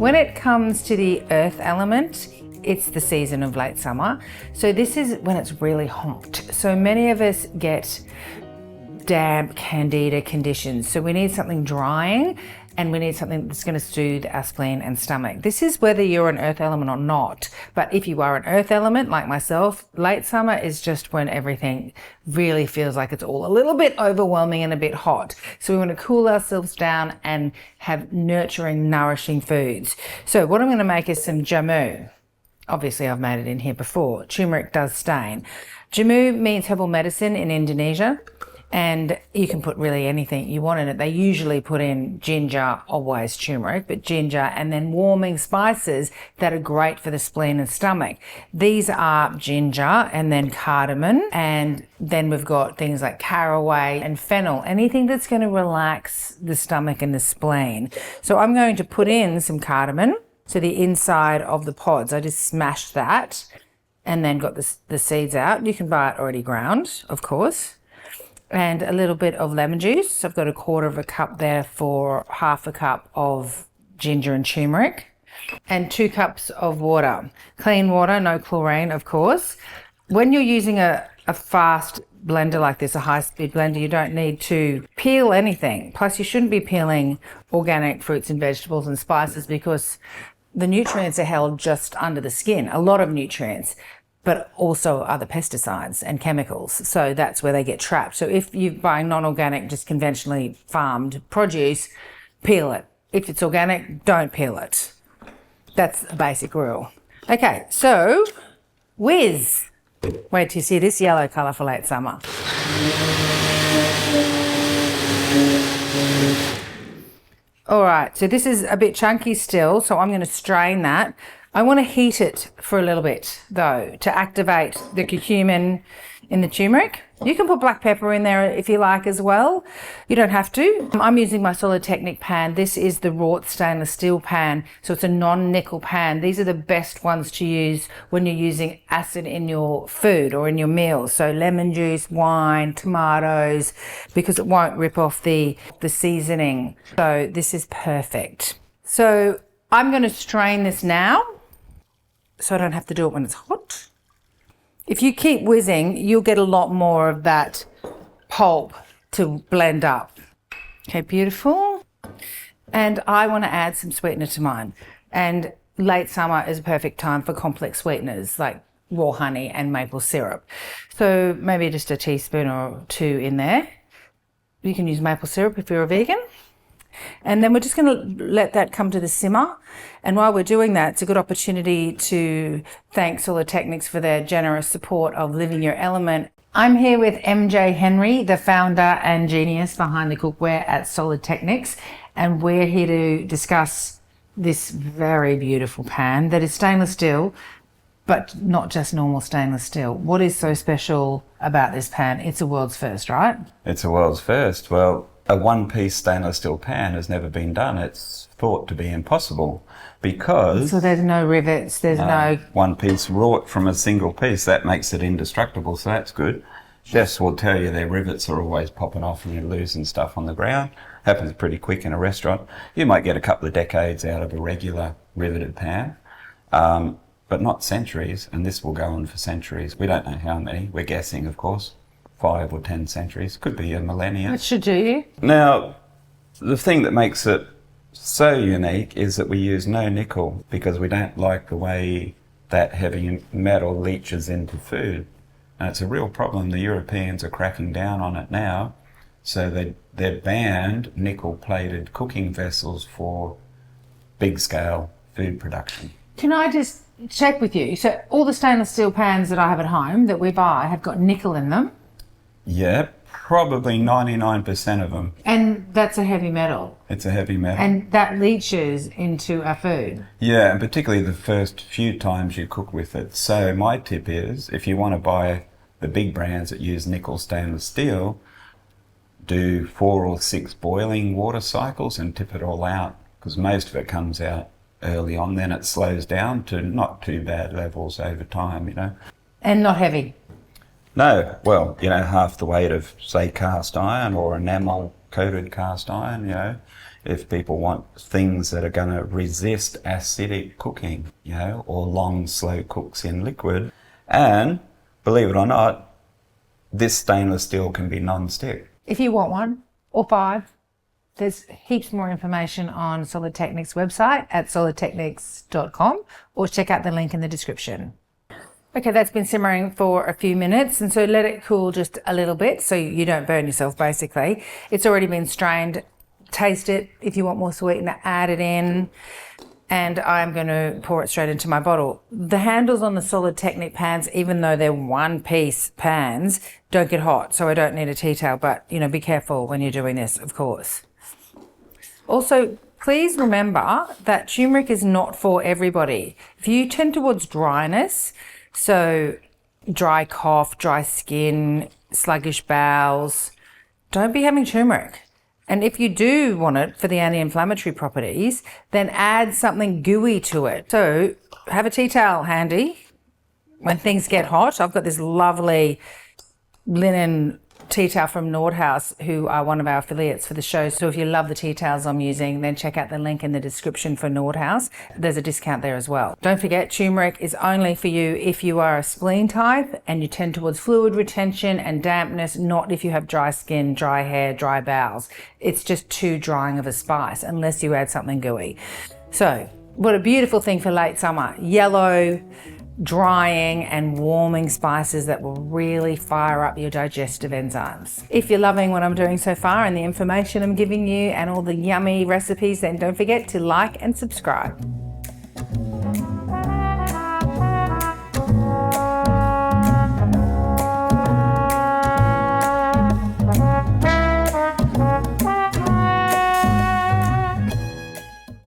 When it comes to the earth element, it's the season of late summer. So this is when it's really hot. So many of us get damp candida conditions. So we need something drying, and we need something that's going to soothe our spleen and stomach. This is whether you're an earth element or not. But if you are an earth element like myself, late summer is just when everything really feels like it's all a little bit overwhelming and a bit hot. So we want to cool ourselves down and have nurturing, nourishing foods. So what I'm going to make is some jamu. Obviously I've made it in here before. Turmeric does stain. Jamu means herbal medicine in Indonesia. And you can put really anything you want in it. They usually put in ginger, always turmeric, but ginger, and then warming spices that are great for the spleen and stomach. These are ginger and then cardamom, and then we've got things like caraway and fennel, anything that's going to relax the stomach and the spleen. So I'm going to put in some cardamom. So the inside of the pods, I just smashed that and then got the seeds out. You can buy it already ground, of course. And a little bit of lemon juice. I've got 1/4 cup there for 1/2 cup of ginger and turmeric, and 2 cups of water. Clean water, no chlorine, of course. When you're using a fast blender like this, a high-speed blender, you don't need to peel anything. Plus, you shouldn't be peeling organic fruits and vegetables and spices because the nutrients are held just under the skin, a lot of nutrients, but also other pesticides and chemicals. So that's where they get trapped. So if you're buying non-organic, just conventionally farmed produce, peel it. If it's organic, don't peel it. That's a basic rule. Okay, so whiz. Wait till you see this yellow colour for late summer. All right, so this is a bit chunky still, so I'm gonna strain that. I want to heat it for a little bit though to activate the curcumin in the turmeric. You can put black pepper in there if you like as well. You don't have to. I'm using my SOLIDTECHNIC pan. This is the wrought stainless steel pan. So it's a non-nickel pan. These are the best ones to use when you're using acid in your food or in your meals. So lemon juice, wine, tomatoes, because it won't rip off the seasoning. So this is perfect. So I'm going to strain this now, so I don't have to do it when it's hot. If you keep whizzing, you'll get a lot more of that pulp to blend up. Okay, beautiful. And I want to add some sweetener to mine. And late summer is a perfect time for complex sweeteners like raw honey and maple syrup. So maybe just a teaspoon or 2 in there. You can use maple syrup if you're a vegan. And then we're just going to let that come to the simmer. And while we're doing that, it's a good opportunity to thank SOLIDTECHNICS for their generous support of Living Your Element. I'm here with MJ Henry, the founder and genius behind the cookware at SOLIDTECHNICS. And we're here to discuss this very beautiful pan that is stainless steel, but not just normal stainless steel. What is so special about this pan? It's a world's first, right? It's a world's first. Well, a one-piece stainless steel pan has never been done. It's thought to be impossible because... So there's no rivets, there's no... One piece wrought from a single piece, that makes it indestructible, so that's good. Chefs will tell you their rivets are always popping off and you're losing stuff on the ground. Happens pretty quick in a restaurant. You might get a couple of decades out of a regular riveted pan, but not centuries, and this will go on for centuries. We don't know how many, we're guessing of course. 5 or 10 centuries, could be a millennia. That should do you. Now, the thing that makes it so unique is that we use no nickel because we don't like the way that heavy metal leaches into food. And it's a real problem. The Europeans are cracking down on it now. So they've banned nickel-plated cooking vessels for big-scale food production. Can I just check with you? So all the stainless steel pans that I have at home that we buy have got nickel in them? Yeah, probably 99% of them. And that's a heavy metal? It's a heavy metal. And that leaches into our food? Yeah, and particularly the first few times you cook with it. So my tip is, if you want to buy the big brands that use nickel stainless steel, do 4 or 6 boiling water cycles and tip it all out, because most of it comes out early on, then it slows down to not too bad levels over time, you know. And not heavy? No, well, you know, half the weight of, say, cast iron or enamel coated cast iron, you know. if people want things that are going to resist acidic cooking, you know, or long slow cooks in liquid. And believe it or not, this stainless steel can be non-stick. If you want one or 5, there's heaps more information on SolidTeknics website at solidteknics.com, or check out the link in the description. Okay, that's been simmering for a few minutes, and so let it cool just a little bit so you don't burn yourself basically. It's already been strained. Taste it. If you want more sweetener, add it in. And I'm going to pour it straight into my bottle. The handles on the SolidTeknic pans, even though they're one-piece pans, don't get hot, so I don't need a tea towel, but, you know, be careful when you're doing this, of course. Also, please remember that turmeric is not for everybody. If you tend towards dryness, so dry cough, dry skin, sluggish bowels, don't be having turmeric. And if you do want it for the anti-inflammatory properties, then add something gooey to it. So have a tea towel handy when things get hot. I've got this lovely linen tea towel from Nordhaus, who are one of our affiliates for the show. So if you love the tea towels I'm using, then check out the link in the description for Nordhaus. There's a discount there as well. Don't forget, turmeric is only for you if you are a spleen type and you tend towards fluid retention and dampness, not if you have dry skin, dry hair, dry bowels. It's just too drying of a spice unless you add something gooey. So what a beautiful thing for late summer. Yellow, drying and warming spices that will really fire up your digestive enzymes. If you're loving what I'm doing so far and the information I'm giving you and all the yummy recipes, then don't forget to like and subscribe.